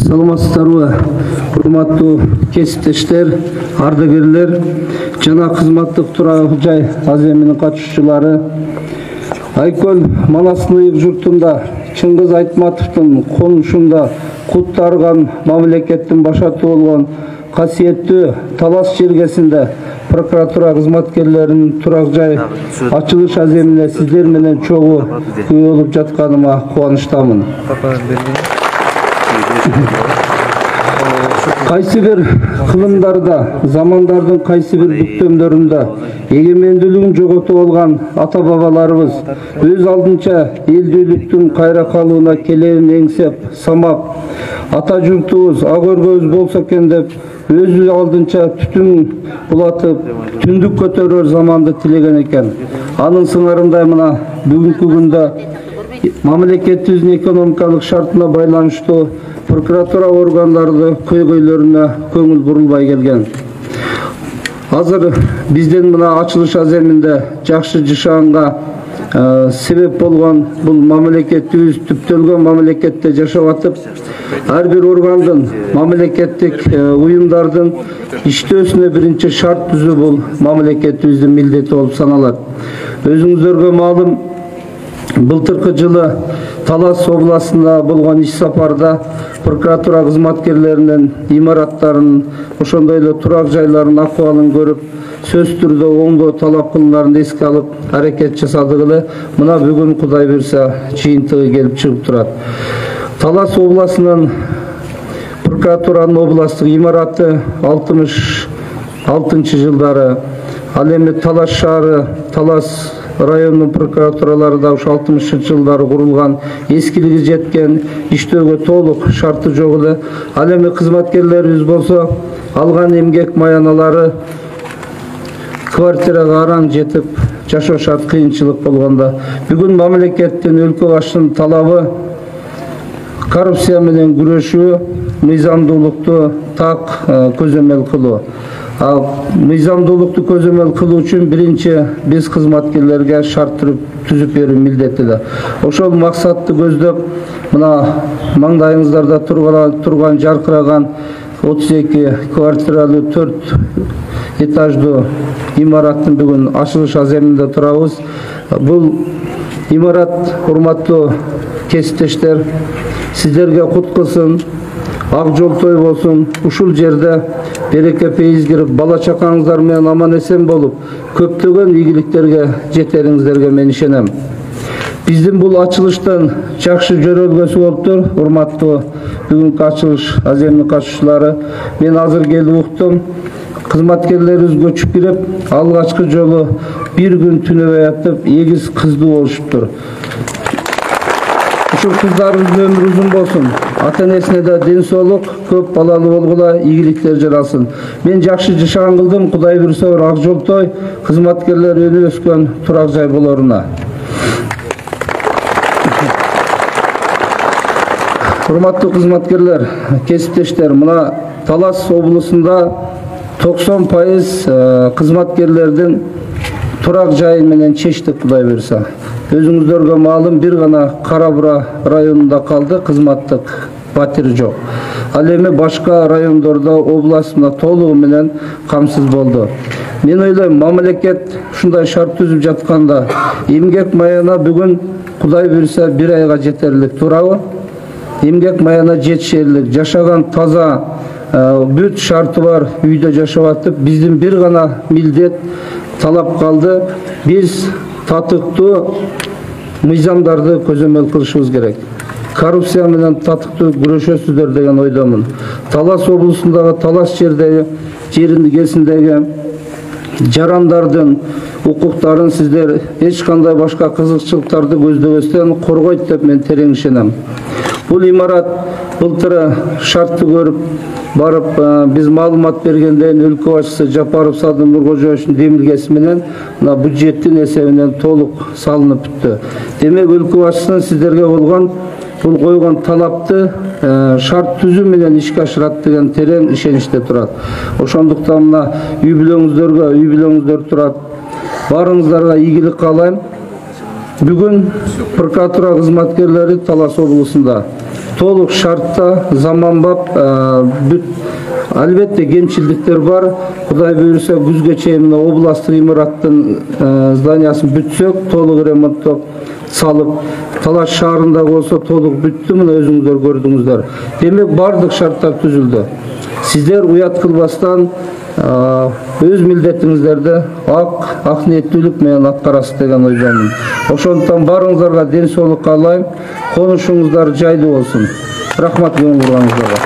Саламатсыздарбы, урматтуу кесиптештер, ардагерлер жана кызматтык турак жай аземинин катышуучулары. Айкөл Манастын ыйык журтунда Чыңгыз Айтматовдун конушунда кут тарган мамлекеттин башаты болгон касиеттүү Талас жергесинде прокуратура кызматкерлеринин турак жай ачылыш аземине сиздер менен чогуу күбө болуп жатканыма кубанычтамын. Кайсы бир кылымдарда, замандардын кайсы бир бүктөмдөрүндө эгемендүүлүгүн жоготуп алган ата-бабаларыбыз өз алдынча элдүүлүктүн кайра калууна келерин эңсеп, самап, ата журтубуз ак өргөбүз болсо экен деп өзү алдынча түтүн булатып, түндүк көтөрөр заманды тилеген экен. Анын сыңарындай мына бүгүнкү күндө мамлекетибиздин экономикалык шартына байланыштуу прокуратура органдары көйгөйлөрүнө көңүл бурулбай келген. Азыр биздин мына ачылыш аземинде жакшы жашаганга себеп болгон бул мамлекетибиз түптөлгөн мамлекетте жашап атып, ар бир органдын, мамлекеттик уюмдардын иштөөсүнө биринчи шарт түзүү бул мамлекетибиздин милдети болуп саналат. Өзүңүздөргө маалым, былтыркы жылы Талас областында болгон иш сапарда прокуратура кызматкерлеринин имараттарын, ошондой эле турак жайларынын акыбалын көрүп, сөз түрдө оңдоо талап кылууларын эске алып, аракет жасадык эле. Мына бүгүн Кудай буйрса жыйынтыгы келип чыгып турат. Талас областынын прокуратуранын областтык имараты 66 жылдары, ал эми Талас шаары, Талас районунун прокуратуралары да ушу 60 жылдары курулган, эскилиги жеткен, иштөөгө толук шарты жок эле. Ал эми кызматкерлерибиз болсо алган эмгек маяналары квартирага араң жетип, жашоо шарт кыйынчылык болгондо бүгүн мамлекеттин өлкө башчынын талабы коррупция менен күрөшүү, мыйзамдуулукту так көзөмөл кылуу. Мыйзамдуулукту көзөмөл кылуу үчүн биринчи биз кызматкерлерге шарт түзүп берүү милдеттүү. Ошол максатты көздөп, мына маңдайыңыздарда турган жаркыраган 32 квартиралуу 4 этаждуу имараттын бүгүн ачылыш аземинде турабыз. Бул имарат, урматтуу кесиптештер, сиздерге кут кылсын, ак жол той болсун. Ушул жерде береке пейиз кирип, бала чакаңыздар менен аман эсен болуп, көптөгөн ийгиликтерге жетериңиздерге мен ишенем. Биздин бул ачылыштын жакшы жөрөлгөсү болуптур, урматтуу бүгүнкү ачылыш аземинин катышуучулары. Мен азыр келип уктум, кызматкерлерибиз көчүп кирип, алгачкы жолу бир күн түнөбөй атып, 8 кызды болушуптур. Ушул кыздарыбыздын өмүрү узун болсун, ата-энесине да ден соолук, көп балалуу болгула, ийгиликтер жаралсын. Мен жакшы жашаган кылдым, Кудай буйрса ак жол той кызматкерлер өнү өскөн турак жай болоруна. Урматтуу кызматкерлер, кесиптештер, мына Талас облусунда 90% кызматкерлердин турак жайы менен чечтик, Кудай буйрса. Өзүңүздөргө маалым, бир гана Кара-Бура районунда калды, кызматтык батир жок. Ал эми башка райондордо, областында толугу менен камсыз болду. Мен ойлойм, мамлекет ушундай шарт түзүп жатканда, эмгек маяна бүгүн Кудай буйрса 1 айга жетерлик турабы? Эмгек маяна жетишерлик, жашаган таза, бүт шарты бар үйдө жашап атып, биздин бир гана милдет талап калды. Биз татыктуу мыйзамдарды көзөмөл кылышыбыз керек. Коррупция менен татыктуу күрөшөсүздөр деген ойдомун. Талас облусундагы Талас жергесиндеги жарандардын укуктарын сиздер эч кандай башка кызыкчылыктарды көздөбөстөн коргойт деп мен терең ишенем. Бул имарат былтыры шартты көрүп барып, биз маалымат бергенден өлкө башчысы Жапаров Садыр Нуркожоевичтин демилгеси менен мына бюджеттин эсебинен толук салынып бүттү. Демек өлкө башчысынын сиздерге болгон бул койгон талапты шарт түзүү менен ишке ашырат деген терең ишеничте турат. Ошондуктан мына үй бүлөңүздөр турат. Баарыңыздарга ийгилик каалайм. Бүгүн прокуратура кызматкерлери Талас облусунда толук шартта заманбап бүт. Албетте кемчилдиктер бар. Кудай буйруса күзгө чейин мына областтык имараттын зданиясын бүтсөк, толук ремонттоп салып, Талаш шаарында болсо толук бүттү, мына өзүңүздөр көрдүңүздөр. Демек бардык шарттар түзүлдү. Сиздер уят кылбастан өз милдетиңиздерди ак ниеттүүлүк менен аткарасыз деген ойдомун. Ошондуктан баарыңыздарга ден соолук каалайм, конушуңуздар жайлуу болсун. Рахмат көңүл бурганыңыздарга.